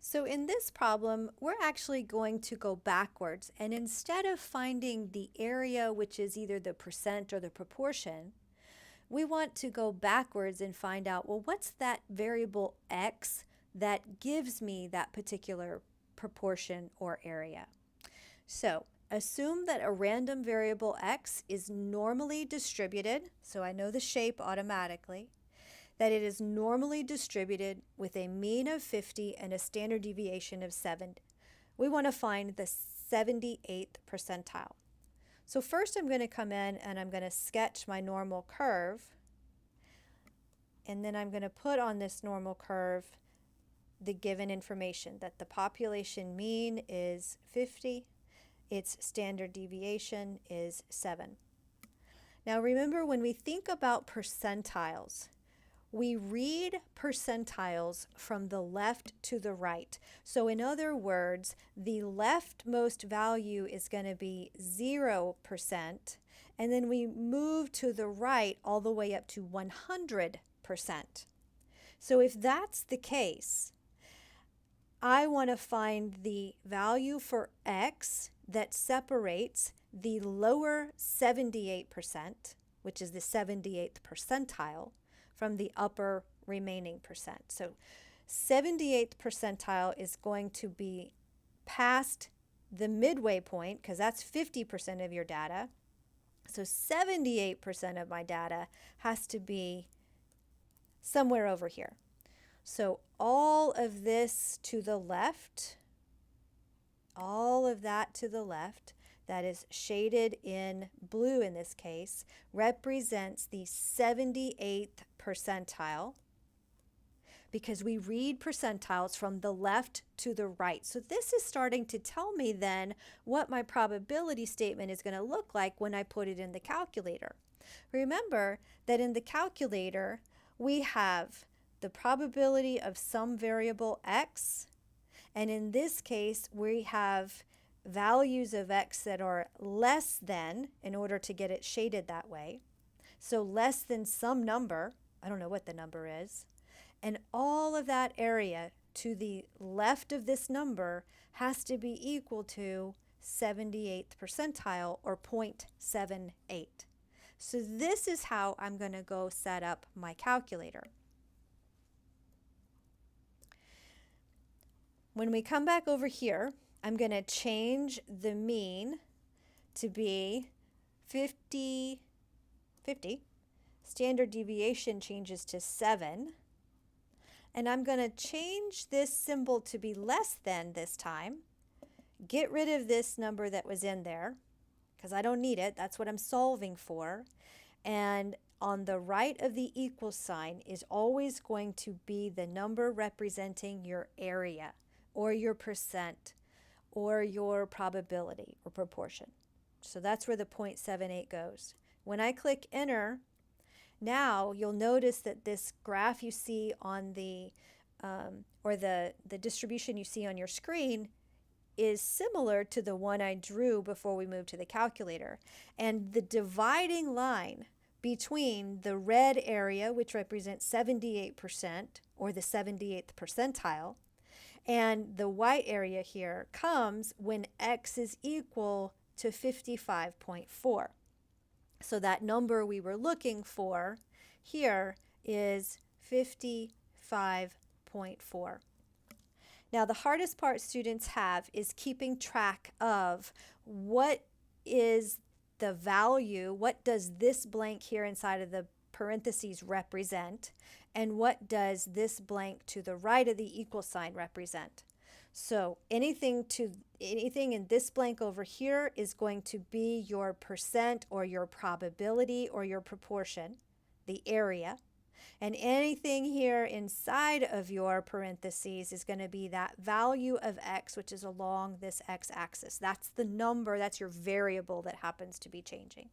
So in this problem, we're actually going to go backwards, and instead of finding the area, which is either the percent or the proportion, we want to go backwards and find out, well, what's that variable x that gives me that particular proportion or area? So assume that a random variable x is normally distributed, so I know the shape automatically, that it is normally distributed with a mean of 50 and a standard deviation of 7. We want to find the 78th percentile. So first I'm going to come in and I'm going to sketch my normal curve, and then I'm going to put on this normal curve the given information that the population mean is 50, its standard deviation is 7. Now remember, when we think about percentiles, we read percentiles from the left to the right. So in other words, the leftmost value is going to be 0%, and then we move to the right all the way up to 100%. So if that's the case, I want to find the value for x that separates the lower 78%, which is the 78th percentile, from the upper remaining percent. So 78th percentile is going to be past the midway point, because that's 50% of your data. So 78% of my data has to be somewhere over here. So all of this to the left, all of that to the left, that is shaded in blue in this case, represents the 78th percentile, because we read percentiles from the left to the right. So this is starting to tell me then what my probability statement is going to look like when I put it in the calculator. Remember that in the calculator we have the probability of some variable x, and in this case we have values of x that are less than, in order to get it shaded that way. So less than some number, I don't know what the number is, and all of that area to the left of this number has to be equal to 78th percentile, or 0.78. So this is how I'm going to go set up my calculator. When we come back over here, I'm going to change the mean to be 50. Standard deviation changes to 7. And I'm going to change this symbol to be less than this time. Get rid of this number that was in there, because I don't need it. That's what I'm solving for. And on the right of the equal sign is always going to be the number representing your area, or your percent, or your probability or proportion. So that's where the 0.78 goes. When I click enter, now you'll notice that this graph you see on the the distribution you see on your screen is similar to the one I drew before we moved to the calculator. And the dividing line between the red area, which represents 78%, or the 78th percentile, and the white area here comes when x is equal to 55.4. So that number we were looking for here is 55.4. Now the hardest part students have is keeping track of what is the value, what does this blank here inside of the parentheses represent, and what does this blank to the right of the equal sign represent. So anything in this blank over here is going to be your percent, or your probability, or your proportion, the area. And anything here inside of your parentheses is going to be that value of x, which is along this x-axis. That's the number, that's your variable that happens to be changing.